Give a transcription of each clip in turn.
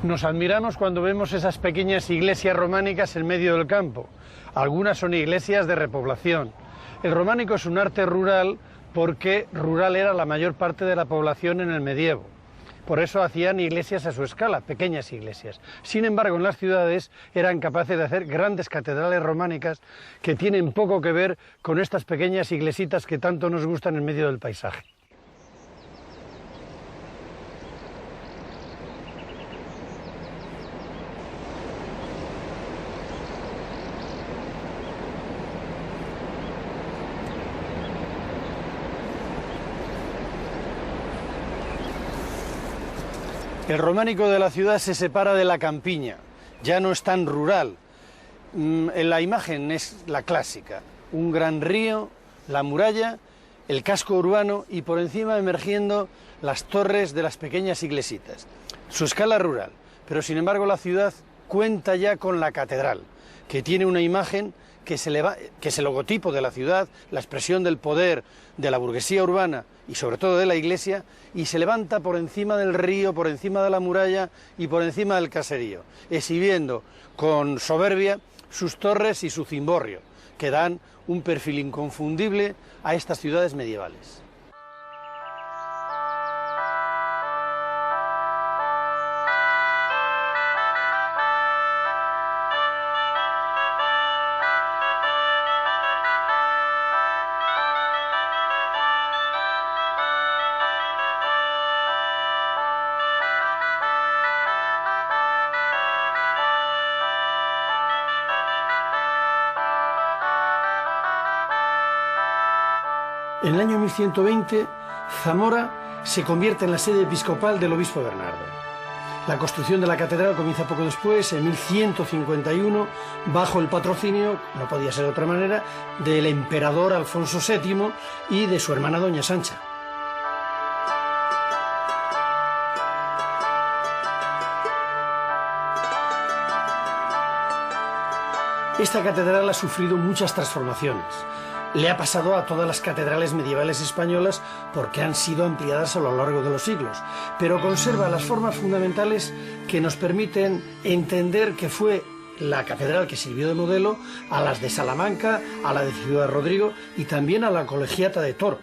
Nos admiramos cuando vemos esas pequeñas iglesias románicas en medio del campo. Algunas son iglesias de repoblación. El románico es un arte rural porque rural era la mayor parte de la población en el medievo. Por eso hacían iglesias a su escala, pequeñas iglesias. Sin embargo, en las ciudades eran capaces de hacer grandes catedrales románicas que tienen poco que ver con estas pequeñas iglesitas que tanto nos gustan en medio del paisaje. El románico de la ciudad se separa de la campiña, ya no es tan rural. La imagen es la clásica, un gran río, la muralla, el casco urbano y por encima emergiendo las torres de las pequeñas iglesitas. Su escala rural, pero sin embargo la ciudad cuenta ya con la catedral, que tiene una imagen que es el logotipo de la ciudad, la expresión del poder de la burguesía urbana y sobre todo de la iglesia, y se levanta por encima del río, por encima de la muralla y por encima del caserío, exhibiendo con soberbia sus torres y su cimborrio, que dan un perfil inconfundible a estas ciudades medievales. En el año 1120, Zamora se convierte en la sede episcopal del obispo Bernardo. La construcción de la catedral comienza poco después, en 1151, bajo el patrocinio, no podía ser de otra manera, del emperador Alfonso VII y de su hermana doña Sancha. Esta catedral ha sufrido muchas transformaciones. Le ha pasado a todas las catedrales medievales españolas porque han sido ampliadas a lo largo de los siglos, pero conserva las formas fundamentales que nos permiten entender que fue la catedral que sirvió de modelo a las de Salamanca, a la de Ciudad Rodrigo y también a la Colegiata de Toro.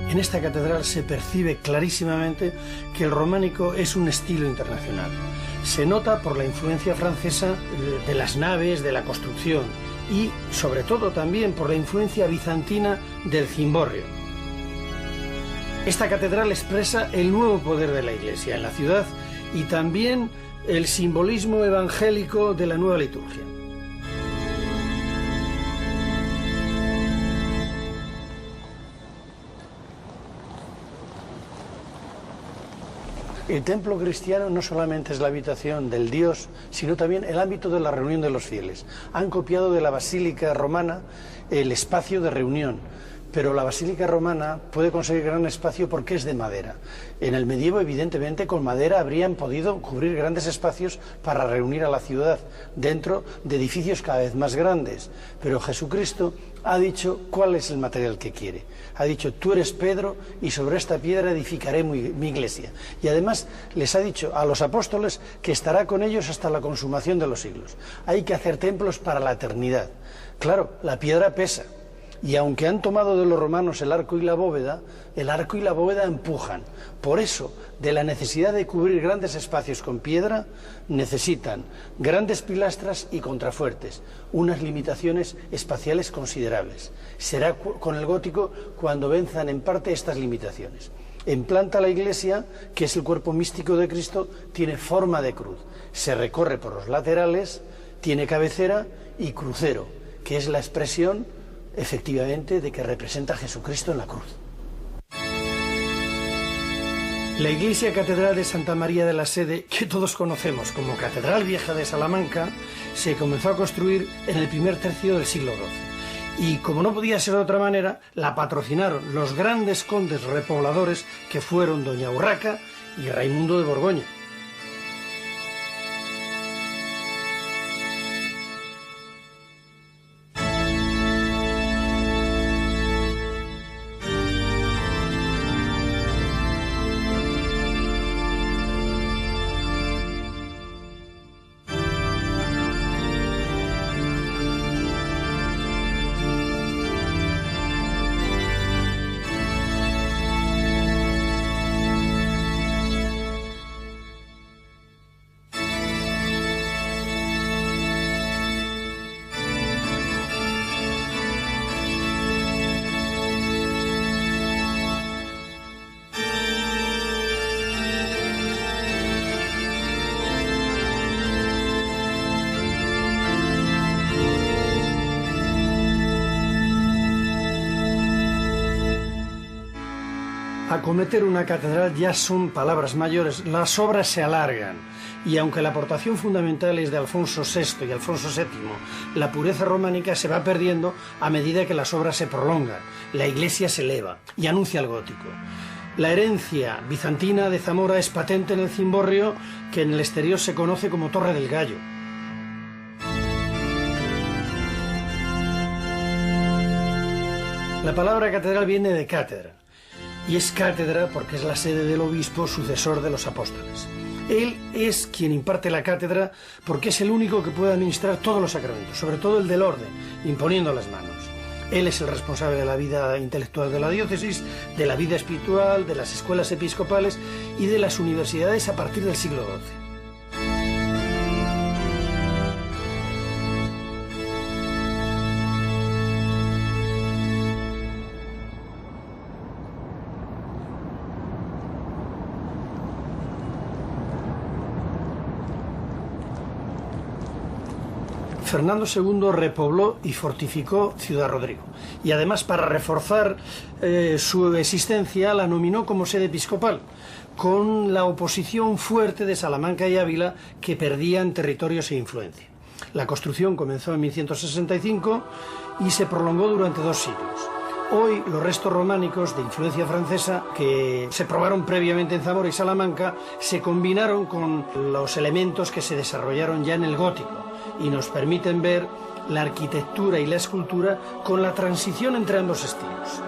En esta catedral se percibe clarísimamente que el románico es un estilo internacional. Se nota por la influencia francesa de las naves, de la construcción y sobre todo también por la influencia bizantina del cimborrio. Esta catedral expresa el nuevo poder de la Iglesia en la ciudad y también el simbolismo evangélico de la nueva liturgia. El templo cristiano no solamente es la habitación del Dios, sino también el ámbito de la reunión de los fieles. Han copiado de la basílica romana el espacio de reunión, pero la basílica romana puede conseguir gran espacio porque es de madera. En el medievo, evidentemente, con madera habrían podido cubrir grandes espacios para reunir a la ciudad dentro de edificios cada vez más grandes. Pero Jesucristo ha dicho cuál es el material que quiere. Ha dicho, tú eres Pedro y sobre esta piedra edificaré mi iglesia. Y además les ha dicho a los apóstoles que estará con ellos hasta la consumación de los siglos. Hay que hacer templos para la eternidad. Claro, la piedra pesa. Y aunque han tomado de los romanos el arco y la bóveda empujan. Por eso, de la necesidad de cubrir grandes espacios con piedra, necesitan grandes pilastras y contrafuertes, unas limitaciones espaciales considerables. Será con el gótico cuando venzan en parte estas limitaciones. En planta la iglesia, que es el cuerpo místico de Cristo, tiene forma de cruz. Se recorre por los laterales, tiene cabecera y crucero, que es la expresión efectivamente de que representa a Jesucristo en la cruz. La iglesia catedral de Santa María de la Sede, que todos conocemos como Catedral Vieja de Salamanca, se comenzó a construir en el primer tercio del siglo XII. Y como no podía ser de otra manera, la patrocinaron los grandes condes repobladores que fueron doña Urraca y Raimundo de Borgoña. Acometer una catedral ya son palabras mayores, las obras se alargan y aunque la aportación fundamental es de Alfonso VI y Alfonso VII, la pureza románica se va perdiendo a medida que las obras se prolongan, la iglesia se eleva y anuncia el gótico. La herencia bizantina de Zamora es patente en el cimborrio que en el exterior se conoce como Torre del Gallo. La palabra catedral viene de cátedra. Y es cátedra porque es la sede del obispo sucesor de los apóstoles. Él es quien imparte la cátedra porque es el único que puede administrar todos los sacramentos, sobre todo el del orden, imponiendo las manos. Él es el responsable de la vida intelectual de la diócesis, de la vida espiritual, de las escuelas episcopales y de las universidades a partir del siglo XII. Fernando II repobló y fortificó Ciudad Rodrigo y además para reforzar su existencia la nominó como sede episcopal con la oposición fuerte de Salamanca y Ávila que perdían territorios e influencia. La construcción comenzó en 1165 y se prolongó durante 2 siglos. Hoy los restos románicos de influencia francesa que se probaron previamente en Zamora y Salamanca se combinaron con los elementos que se desarrollaron ya en el gótico y nos permiten ver la arquitectura y la escultura con la transición entre ambos estilos.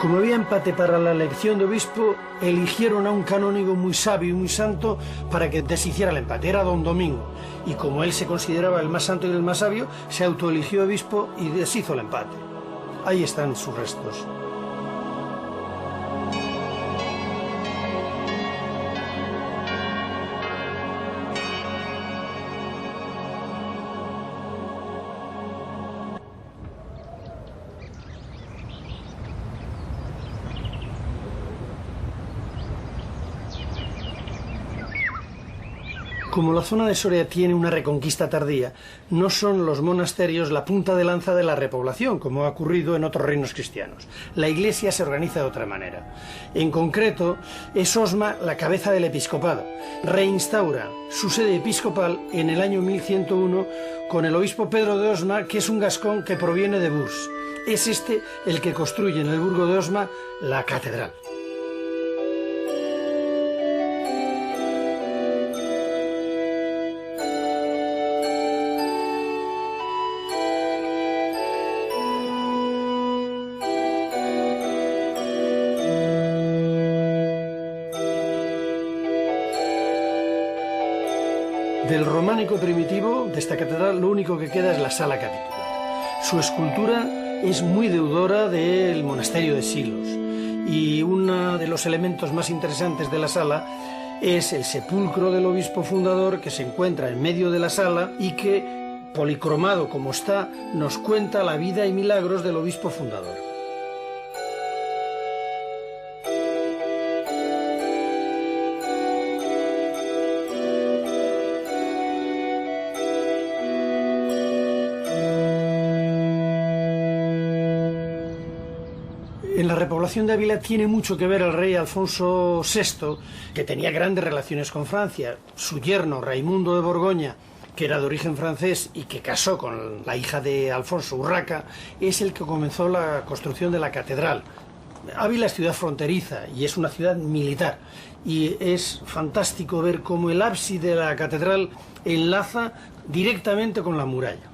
Como había empate para la elección de obispo, eligieron a un canónigo muy sabio y muy santo para que deshiciera el empate. Era don Domingo. Y como él se consideraba el más santo y el más sabio, se autoeligió obispo y deshizo el empate. Ahí están sus restos. Como la zona de Soria tiene una reconquista tardía, no son los monasterios la punta de lanza de la repoblación, como ha ocurrido en otros reinos cristianos. La iglesia se organiza de otra manera. En concreto, es Osma la cabeza del episcopado. Reinstaura su sede episcopal en el año 1101 con el obispo Pedro de Osma, que es un gascón que proviene de Bourges. Es este el que construye en el burgo de Osma la catedral. Del románico primitivo de esta catedral lo único que queda es la sala capitular. Su escultura es muy deudora del monasterio de Silos y uno de los elementos más interesantes de la sala es el sepulcro del obispo fundador que se encuentra en medio de la sala y que policromado como está, nos cuenta la vida y milagros del obispo fundador. En la repoblación de Ávila tiene mucho que ver el rey Alfonso VI, que tenía grandes relaciones con Francia. Su yerno, Raimundo de Borgoña, que era de origen francés y que casó con la hija de Alfonso, Urraca, es el que comenzó la construcción de la catedral. Ávila es ciudad fronteriza y es una ciudad militar. Y es fantástico ver cómo el ábside de la catedral enlaza directamente con la muralla.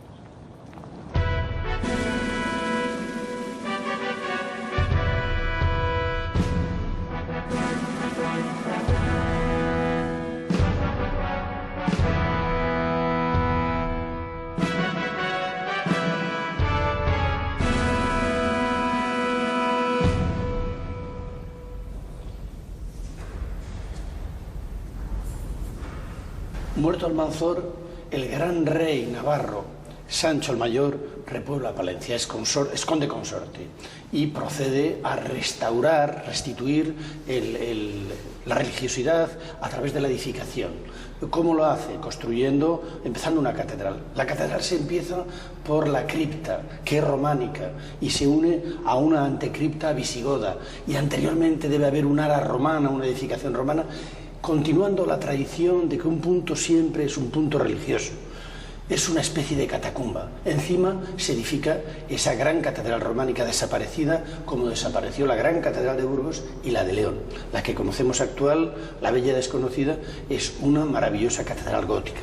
Muerto Almanzor, el gran rey navarro Sancho el Mayor repuebla Palencia, es conde consorte y procede a restaurar, restituir la religiosidad a través de la edificación. ¿Cómo lo hace? Construyendo, empezando una catedral. La catedral se empieza por la cripta, que es románica, y se une a una antecripta visigoda, y anteriormente debe haber un ara romana, una edificación romana, continuando la tradición de que un punto siempre es un punto religioso. Es una especie de catacumba. Encima se edifica esa gran catedral románica desaparecida, como desapareció la gran catedral de Burgos y la de León. La que conocemos actual, la bella desconocida, es una maravillosa catedral gótica.